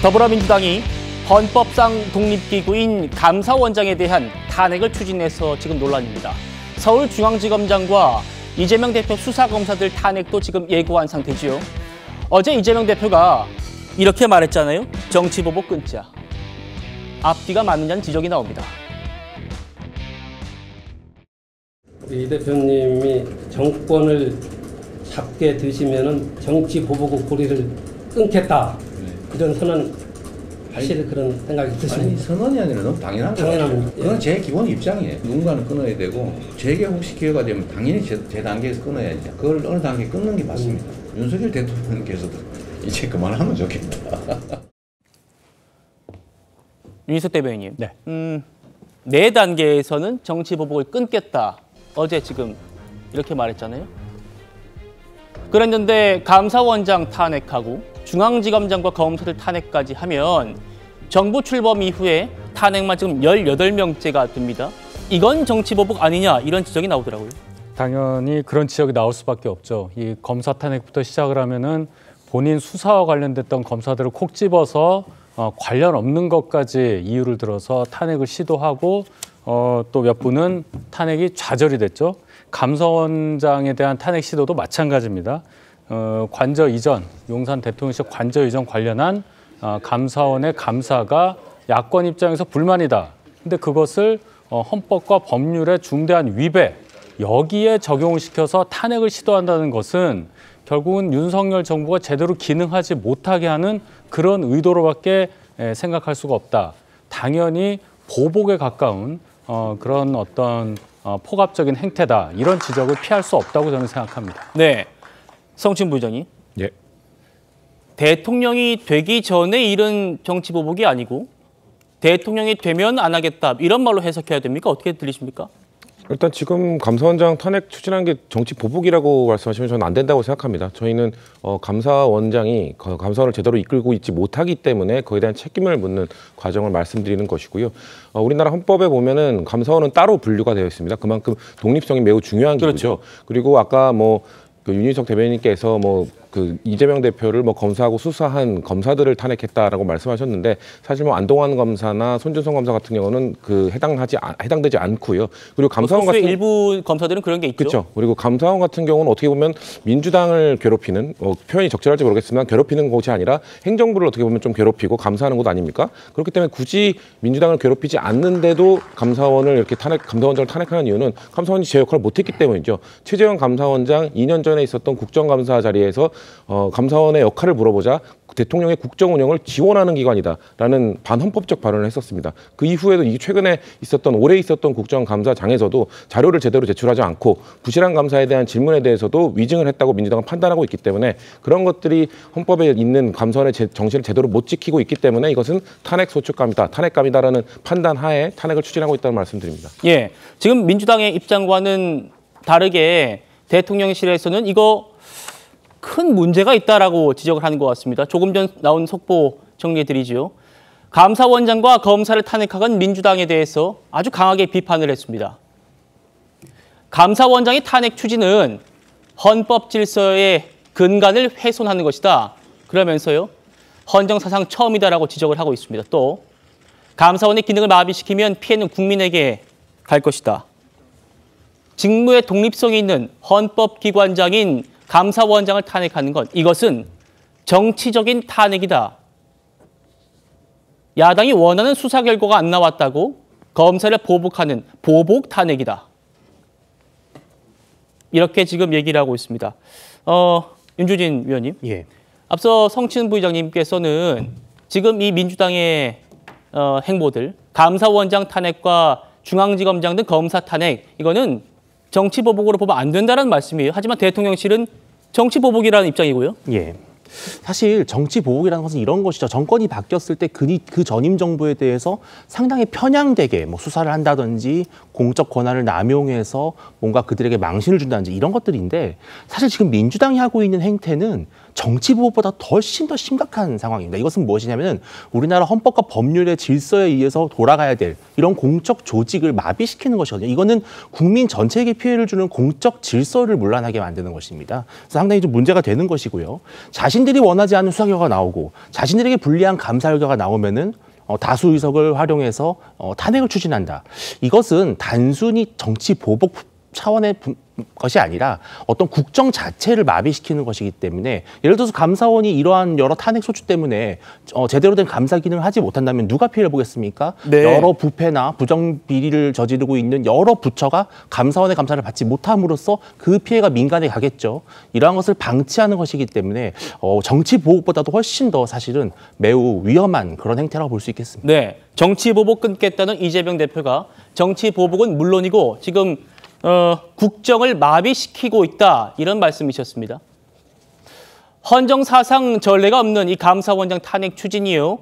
더불어민주당이 헌법상 독립기구인 감사원장에 대한 탄핵을 추진해서 지금 논란입니다. 서울중앙지검장과 이재명 대표 수사검사들 탄핵도 지금 예고한 상태지요. 어제 이재명 대표가 이렇게 말했잖아요. 정치보복 끊자. 앞뒤가 맞느냐는 지적이 나옵니다. 이 대표님이 정권을 잡게 되시면은 정치보복의 고리를 끊겠다. 이런 선언 사실 그런 생각이 드십니다. 아니 선언이 아니라 너무 당연한 거예요. 그건 제 기본 입장이에요. 누군가는 끊어야 되고 제게 혹시 기회가 되면 당연히 제 단계에서 끊어야지. 그걸 어느 단계에 끊는 게 맞습니다. 윤석열 대통령께서도 이제 그만하면 좋겠다. 윤희석 대변인님, 네 단계에서는 정치보복을 끊겠다. 어제 지금 이렇게 말했잖아요. 그랬는데 감사원장 탄핵하고 중앙지검장과 검사들 탄핵까지 하면 정부 출범 이후에 탄핵만 지금 18명째가 됩니다. 이건 정치보복 아니냐 이런 지적이 나오더라고요. 당연히 그런 지적이 나올 수밖에 없죠. 이 검사 탄핵부터 시작을 하면은 본인 수사와 관련됐던 검사들을 콕 집어서 관련 없는 것까지 이유를 들어서 탄핵을 시도하고 또 몇 분은 탄핵이 좌절이 됐죠. 감사원장에 대한 탄핵 시도도 마찬가지입니다. 관저 이전, 용산 대통령실 관저 이전 관련한 감사원의 감사가 야권 입장에서 불만이다. 근데 그것을 헌법과 법률의 중대한 위배, 여기에 적용을 시켜서 탄핵을 시도한다는 것은 결국은 윤석열 정부가 제대로 기능하지 못하게 하는 그런 의도로밖에 생각할 수가 없다. 당연히 보복에 가까운 그런 어떤 폭압적인 행태다. 이런 지적을 피할 수 없다고 저는 생각합니다. 네, 성춘 부의장님. 예. 대통령이 되기 전에 이런 정치보복이 아니고 대통령이 되면 안 하겠다. 이런 말로 해석해야 됩니까? 어떻게 들리십니까? 일단 지금 감사원장 탄핵 추진한 게 정치 보복이라고 말씀하시면 저는 안 된다고 생각합니다. 저희는 감사원장이 감사원을 제대로 이끌고 있지 못하기 때문에 그에 대한 책임을 묻는 과정을 말씀드리는 것이고요. 우리나라 헌법에 보면은 감사원은 따로 분류가 되어 있습니다. 그만큼 독립성이 매우 중요한 기구죠. 그렇죠. 그리고 아까 윤희석 대변인께서 이재명 대표를 검사하고 수사한 검사들을 탄핵했다라고 말씀하셨는데 사실 안동환 검사나 손준성 검사 같은 경우는 해당되지 않고요. 그리고 감사원 같은 일부 검사들은 그런 게 있죠. 그렇죠. 그리고 감사원 같은 경우는 어떻게 보면 민주당을 괴롭히는 표현이 적절할지 모르겠지만 괴롭히는 곳이 아니라 행정부를 어떻게 보면 좀 괴롭히고 감사하는 곳 아닙니까? 그렇기 때문에 굳이 민주당을 괴롭히지 않는데도 감사원을 이렇게 감사원장을 탄핵하는 이유는 감사원이 제 역할을 못했기 때문이죠. 최재형 감사원장 2년 전에 있었던 국정감사 자리에서 감사원의 역할을 물어보자 대통령의 국정 운영을 지원하는 기관이다라는 반헌법적 발언을 했었습니다. 그 이후에도 최근에 올해 있었던 국정감사장에서도 자료를 제대로 제출하지 않고 부실한 감사에 대한 질문에 대해서도 위증을 했다고 민주당은 판단하고 있기 때문에 그런 것들이 헌법에 있는 감사원의 정신을 제대로 못 지키고 있기 때문에 이것은 탄핵 소추감이다, 탄핵감이다라는 판단 하에 탄핵을 추진하고 있다는 말씀드립니다. 예, 지금 민주당의 입장과는 다르게 대통령실에서는 이거 큰 문제가 있다라고 지적을 하는 것 같습니다. 조금 전 나온 속보 정리해드리죠. 감사원장과 검사를 탄핵한 민주당에 대해서 아주 강하게 비판을 했습니다. 감사원장의 탄핵 추진은 헌법 질서의 근간을 훼손하는 것이다. 그러면서요. 헌정사상 처음이다라고 지적을 하고 있습니다. 또 감사원의 기능을 마비시키면 피해는 국민에게 갈 것이다. 직무의 독립성이 있는 헌법기관장인 감사원장을 탄핵하는 것, 이것은 정치적인 탄핵이다. 야당이 원하는 수사 결과가 안 나왔다고 검사를 보복하는 보복 탄핵이다. 이렇게 지금 얘기를 하고 있습니다. 윤주진 위원님, 예. 앞서 성춘 부의장님께서는 지금 이 민주당의 행보들, 감사원장 탄핵과 중앙지검장 등 검사 탄핵, 이거는 정치보복으로 보면 안 된다는 말씀이에요. 하지만 대통령실은 정치보복이라는 입장이고요. 예. 사실 정치보복이라는 것은 이런 것이죠. 정권이 바뀌었을 때 그 전임 정부에 대해서 상당히 편향되게 수사를 한다든지 공적 권한을 남용해서 뭔가 그들에게 망신을 준다든지 이런 것들인데 사실 지금 민주당이 하고 있는 행태는 정치 보복보다 훨씬 더 심각한 상황입니다. 이것은 무엇이냐면은 우리나라 헌법과 법률의 질서에 의해서 돌아가야 될 이런 공적 조직을 마비시키는 것이거든요. 이거는 국민 전체에게 피해를 주는 공적 질서를 문란하게 만드는 것입니다. 그래서 상당히 좀 문제가 되는 것이고요. 자신들이 원하지 않는 수사 결과가 나오고 자신들에게 불리한 감사 결과가 나오면은 다수 의석을 활용해서 탄핵을 추진한다. 이것은 단순히 정치 보복 차원의 것이 아니라 어떤 국정 자체를 마비시키는 것이기 때문에 예를 들어서 감사원이 이러한 여러 탄핵 소추 때문에 제대로 된 감사 기능을 하지 못한다면 누가 피해를 보겠습니까? 네. 여러 부패나 부정 비리를 저지르고 있는 여러 부처가 감사원의 감사를 받지 못함으로써 그 피해가 민간에 가겠죠. 이러한 것을 방치하는 것이기 때문에 정치 보복보다도 훨씬 더 사실은 매우 위험한 그런 행태라고 볼 수 있겠습니다. 네, 정치 보복 끊겠다는 이재명 대표가 정치 보복은 물론이고 지금 국정을 마비시키고 있다 이런 말씀이셨습니다. 헌정사상 전례가 없는 이 감사원장 탄핵 추진이요.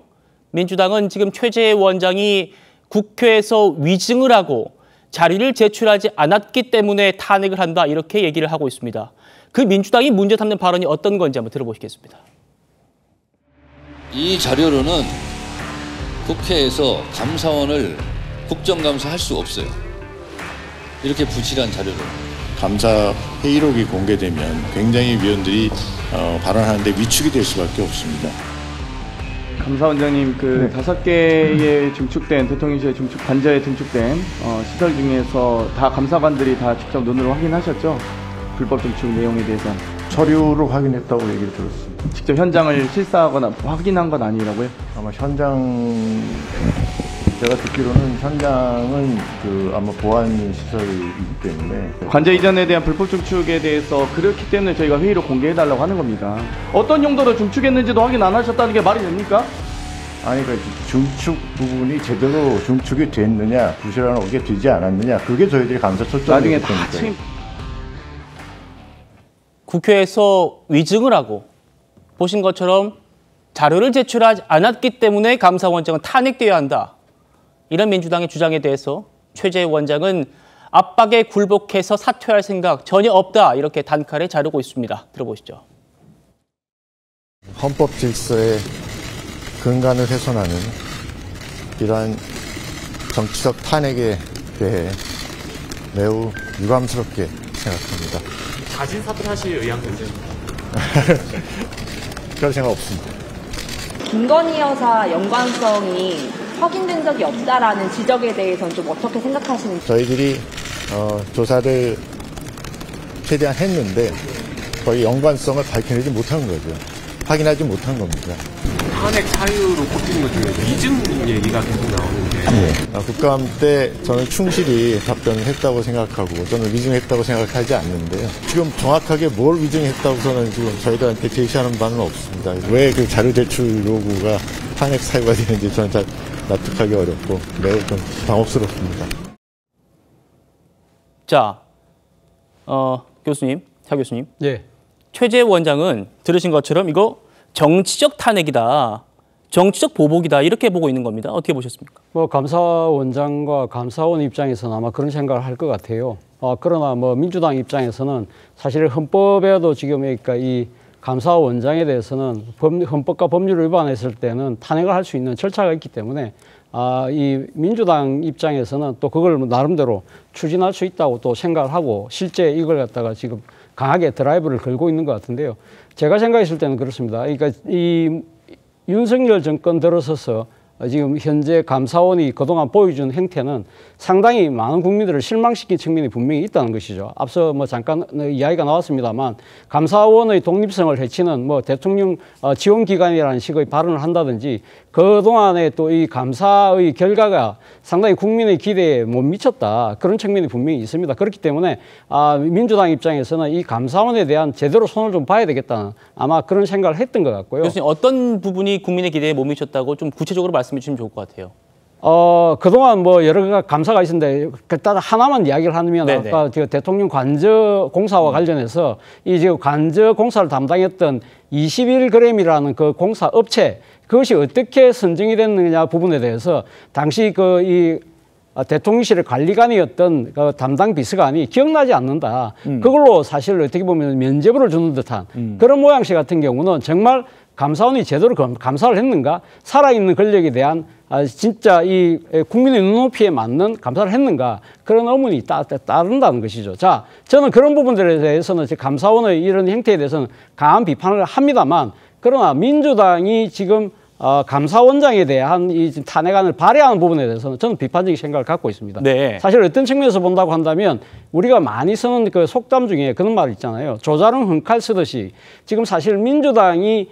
민주당은 지금 최재해 원장이 국회에서 위증을 하고 자리를 제출하지 않았기 때문에 탄핵을 한다 이렇게 얘기를 하고 있습니다. 그 민주당이 문제 삼는 발언이 어떤 건지 한번 들어보시겠습니다. 이 자료로는 국회에서 감사원을 국정감사할 수 없어요. 이렇게 부실한 자료를. 감사 회의록이 공개되면 굉장히 위원들이 발언하는데 위축이 될 수밖에 없습니다. 감사원장님, 그 5개의 증축된 대통령실에 관저에 증축된 시설 중에서 다 감사관들이 다 직접 눈으로 확인하셨죠? 불법 증축 내용에 대해서. 서류로 확인했다고 얘기를 들었습니다. 직접 현장을 실사하거나 확인한 건 아니라고요? 아마 제가 듣기로는 현장은 아마 보안 시설이기 때문에 관저 이전에 대한 불법 증축에 대해서 그렇기 때문에 저희가 회의로 공개해달라고 하는 겁니다. 어떤 용도로 증축했는지도 확인 안 하셨다는 게 말이 됩니까? 아니 그 중축 부분이 제대로 중축이 됐느냐 부실하게 되지 않았느냐 그게 저희들이 감사 초점이기 때문에 국회에서 위증을 하고 보신 것처럼 자료를 제출하지 않았기 때문에 감사원장은 탄핵돼야 한다. 이런 민주당의 주장에 대해서 최재해 원장은 압박에 굴복해서 사퇴할 생각 전혀 없다. 이렇게 단칼에 자르고 있습니다. 들어보시죠. 헌법 질서의 근간을 훼손하는 이러한 정치적 탄핵에 대해 매우 유감스럽게 생각합니다. 자진 사퇴하실 의향 되세요? 그럴 생각 없습니다. 김건희 여사 연관성이 확인된 적이 없다라는 지적에 대해서는 좀 어떻게 생각하시는지. 저희들이 조사를 최대한 했는데 거의 연관성을 밝혀내지 못한 거죠. 확인하지 못한 겁니다. 탄핵 사유로 꼽히는 것 중에서 위증 얘기가 계속 나오는데 국감 때 저는 충실히 답변을 했다고 생각하고 저는 위증했다고 생각하지 않는데요. 지금 정확하게 뭘 위증했다고서는 지금 저희들한테 제시하는 바는 없습니다. 왜 그 자료 제출 요구가 탄핵 사유가 되는지 저는 잘 납득하기 어렵고 매우 좀 당혹스럽습니다. 자, 교수님, 차 교수님. 예. 최재해 원장은 들으신 것처럼 이거 정치적 탄핵이다. 정치적 보복이다. 이렇게 보고 있는 겁니다. 어떻게 보셨습니까? 감사원장과 감사원 입장에서는 아마 그런 생각을 할 것 같아요. 그러나 민주당 입장에서는 사실 헌법에도 지금 그러니까 이 감사원장에 대해서는 헌법과 법률을 위반했을 때는 탄핵을 할 수 있는 절차가 있기 때문에 이 민주당 입장에서는 또 그걸 나름대로 추진할 수 있다고 또 생각을 하고 실제 이걸 갖다가 지금 강하게 드라이브를 걸고 있는 것 같은데요. 제가 생각했을 때는 그렇습니다. 그러니까 이 윤석열 정권 들어서서 지금 현재 감사원이 그동안 보여준 행태는 상당히 많은 국민들을 실망시킨 측면이 분명히 있다는 것이죠. 앞서 잠깐 이야기가 나왔습니다만 감사원의 독립성을 해치는 대통령 지원기관이라는 식의 발언을 한다든지 그동안에 또 이 감사의 결과가 상당히 국민의 기대에 못 미쳤다. 그런 측면이 분명히 있습니다. 그렇기 때문에 민주당 입장에서는 이 감사원에 대한 제대로 손을 좀 봐야 되겠다는 아마 그런 생각을 했던 것 같고요. 교수님, 어떤 부분이 국민의 기대에 못 미쳤다고 좀 구체적으로 말씀해 주시면 좋을 것 같아요. 그동안 여러 감사가 있었는데, 일단 하나만 이야기를 하면, 네네. 아까 대통령 관저 공사와 관련해서 이 관저 공사를 담당했던 21g이라는 그 공사 업체, 그것이 어떻게 선정이 됐느냐 부분에 대해서 당시 이 대통령실의 관리관이었던 그 담당 비서관이 기억나지 않는다. 그걸로 사실 어떻게 보면 면죄부를 주는 듯한 그런 모양새 같은 경우는 정말 감사원이 제대로 감사를 했는가? 살아있는 권력에 대한 진짜 이 국민의 눈높이에 맞는 감사를 했는가? 그런 의문이 따른다는 것이죠. 자, 저는 그런 부분들에 대해서는 감사원의 이런 행태에 대해서는 강한 비판을 합니다만, 그러나 민주당이 지금 감사원장에 대한 이 탄핵안을 발의하는 부분에 대해서는 저는 비판적인 생각을 갖고 있습니다. 네. 사실 어떤 측면에서 본다고 한다면 우리가 많이 쓰는 그 속담 중에 그런 말 있잖아요. 조자룡 흥칼 쓰듯이 지금 사실 민주당이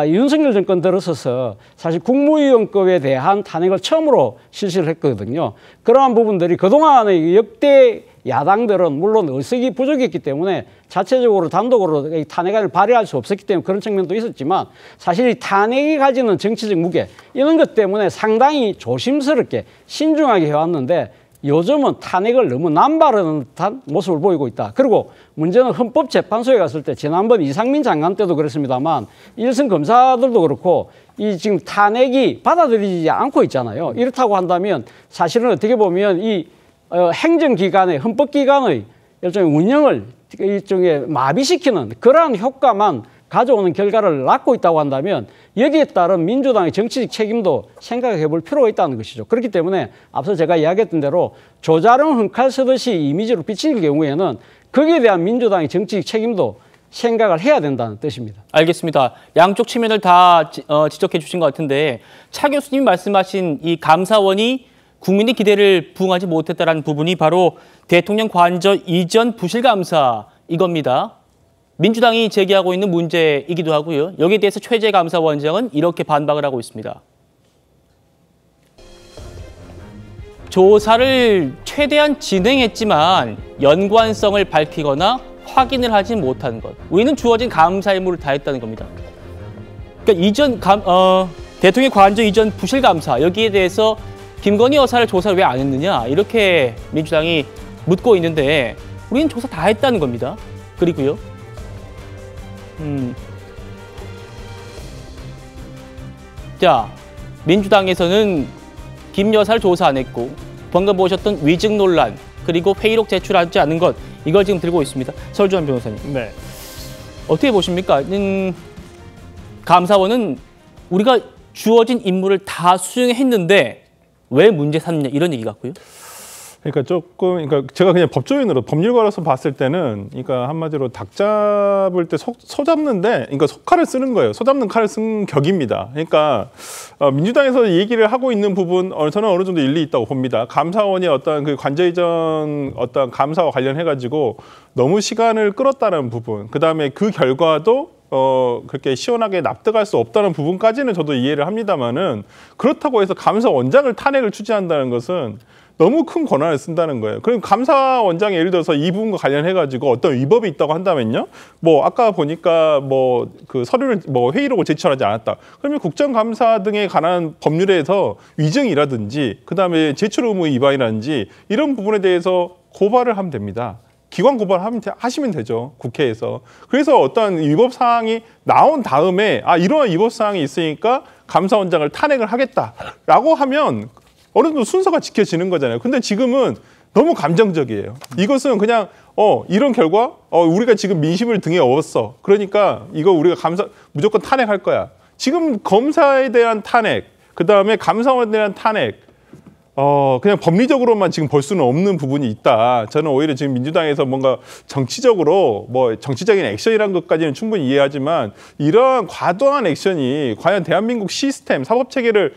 윤석열 정권 들어서서 사실 국무위원급에 대한 탄핵을 처음으로 실시를 했거든요. 그러한 부분들이 그동안의 역대 야당들은 물론 의석이 부족했기 때문에 자체적으로 단독으로 탄핵안을 발의할 수 없었기 때문에 그런 측면도 있었지만, 사실 이 탄핵이 가지는 정치적 무게 이런 것 때문에 상당히 조심스럽게 신중하게 해왔는데, 요즘은 탄핵을 너무 남발하는 듯한 모습을 보이고 있다. 그리고 문제는 헌법재판소에 갔을 때 지난번 이상민 장관 때도 그렇습니다만 일선 검사들도 그렇고 이 지금 탄핵이 받아들이지 않고 있잖아요. 이렇다고 한다면 사실은 어떻게 보면 이 행정기관의 헌법기관의 일종의 운영을 일종의 마비시키는 그러한 효과만 가져오는 결과를 낳고 있다고 한다면 여기에 따른 민주당의 정치적 책임도 생각해 볼 필요가 있다는 것이죠. 그렇기 때문에 앞서 제가 이야기했던 대로 조자룡 흥칼 쓰듯이 이미지로 비칠 경우에는 거기에 대한 민주당의 정치적 책임도 생각을 해야 된다는 뜻입니다. 알겠습니다. 양쪽 측면을 다 지적해 주신 것 같은데, 차 교수님이 말씀하신 이 감사원이 국민의 기대를 부응하지 못했다는 부분이 바로 대통령 관저 이전 부실감사 이겁니다. 민주당이 제기하고 있는 문제이기도 하고요. 여기에 대해서 최재 감사원장은 이렇게 반박을 하고 있습니다. 조사를 최대한 진행했지만 연관성을 밝히거나 확인을 하지 못한 것. 우리는 주어진 감사 의무를 다했다는 겁니다. 그러니까 대통령 관저 이전 부실감사, 여기에 대해서 김건희 여사를 조사를 왜 안 했느냐, 이렇게 민주당이 묻고 있는데 우리는 조사 다 했다는 겁니다. 그리고요. 자, 민주당에서는 김 여사를 조사 안 했고 방금 보셨던 위증 논란, 그리고 회의록 제출하지 않은 것, 이걸 지금 들고 있습니다. 설주환 변호사님. 네. 어떻게 보십니까? 감사원은 우리가 주어진 임무를 다 수행했는데 왜 문제 삼느냐, 이런 얘기 같고요. 그러니까 제가 그냥 법조인으로 법률가로서 봤을 때는, 그러니까 한마디로 닭 잡을 때 소 잡는데, 그러니까 소칼을 쓰는 거예요. 소 잡는 칼을 쓴 격입니다. 그러니까 민주당에서 얘기를 하고 있는 부분, 저는 어느 정도 일리 있다고 봅니다. 감사원이 어떤 그 관저 이전 어떤 감사와 관련해 가지고 너무 시간을 끌었다는 부분, 그 다음에 그 결과도 그렇게 시원하게 납득할 수 없다는 부분까지는 저도 이해를 합니다만은, 그렇다고 해서 감사원장을 탄핵을 취지한다는 것은 너무 큰 권한을 쓴다는 거예요. 그럼 감사원장이 예를 들어서 이 부분과 관련해가지고 어떤 위법이 있다고 한다면요, 뭐 아까 보니까 뭐 그 서류를 뭐 회의록을 제출하지 않았다. 그러면 국정감사 등에 관한 법률에서 위증이라든지 그 다음에 제출 의무 위반이라든지 이런 부분에 대해서 고발을 하면 됩니다. 기관 고발하시면 되죠, 국회에서. 그래서 어떤 위법 사항이 나온 다음에 이러한 위법 사항이 있으니까 감사원장을 탄핵을 하겠다라고 하면 어느 정도 순서가 지켜지는 거잖아요. 근데 지금은 너무 감정적이에요. 이것은 그냥 이런 결과 우리가 지금 민심을 등에 업었어. 그러니까 이거 우리가 무조건 탄핵할 거야. 지금 검사에 대한 탄핵, 그다음에 감사원에 대한 탄핵, 그냥 법리적으로만 지금 볼 수는 없는 부분이 있다. 저는 오히려 지금 민주당에서 뭔가 정치적으로 뭐 정치적인 액션이라는 것까지는 충분히 이해하지만, 이러한 과도한 액션이 과연 대한민국 시스템, 사법체계를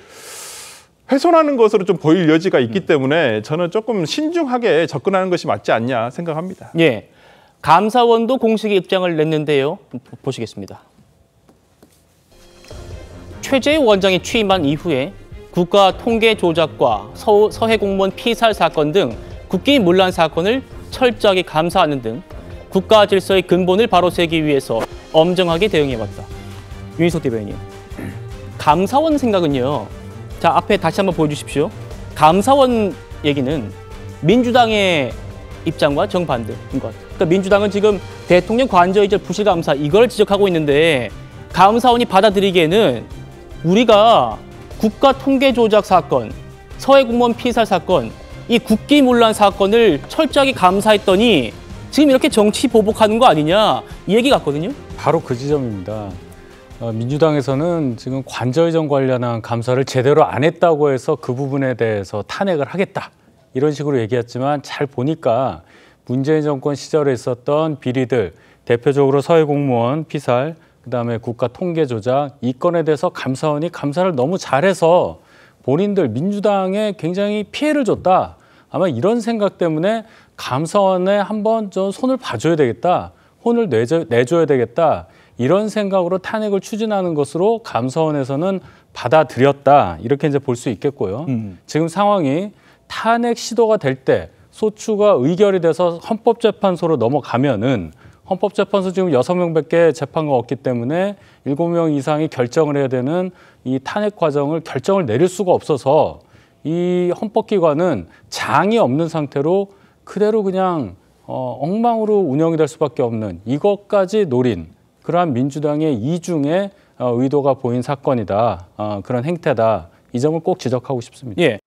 훼손하는 것으로 좀 보일 여지가 있기 때문에 저는 조금 신중하게 접근하는 것이 맞지 않냐 생각합니다. 예, 감사원도 공식의 입장을 냈는데요. 보시겠습니다. 최재희 원장이 취임한 이후에 국가 통계 조작과 서해 공무원 피살 사건 등 국기인 문란 사건을 철저하게 감사하는 등 국가 질서의 근본을 바로 세기 위해서 엄정하게 대응해왔다. 윤희석 대변인, 감사원 생각은요. 자, 앞에 다시 한번 보여주십시오. 감사원 얘기는 민주당의 입장과 정반대인 것 같아요. 그러니까 민주당은 지금 대통령 관저 이전 부실감사 이걸 지적하고 있는데, 감사원이 받아들이기에는 우리가 국가 통계 조작 사건, 서해 공무원 피살 사건, 이 국기문란 사건을 철저하게 감사했더니 지금 이렇게 정치 보복하는 거 아니냐 이 얘기 같거든요. 바로 그 지점입니다. 민주당에서는 지금 관저이전 관련한 감사를 제대로 안 했다고 해서 그 부분에 대해서 탄핵을 하겠다. 이런 식으로 얘기했지만 잘 보니까 문재인 정권 시절에 있었던 비리들, 대표적으로 서해 공무원 피살, 그다음에 국가 통계 조작, 이 건에 대해서 감사원이 감사를 너무 잘해서 본인들 민주당에 굉장히 피해를 줬다. 아마 이런 생각 때문에 감사원에 한번 좀 손을 봐줘야 되겠다. 혼을 내줘야 되겠다. 이런 생각으로 탄핵을 추진하는 것으로 감사원에서는 받아들였다. 이렇게 이제 볼 수 있겠고요. 지금 상황이 탄핵 시도가 될 때 소추가 의결이 돼서 헌법재판소로 넘어가면은 헌법재판소 지금 6명밖에 재판가 없기 때문에 7명 이상이 결정을 해야 되는 이 탄핵 과정을 결정을 내릴 수가 없어서 이 헌법기관은 장이 없는 상태로 그대로 그냥 엉망으로 운영이 될 수밖에 없는 이것까지 노린 그러한 민주당의 이중의 의도가 보인 사건이다. 그런 행태다. 이 점을 꼭 지적하고 싶습니다. 예.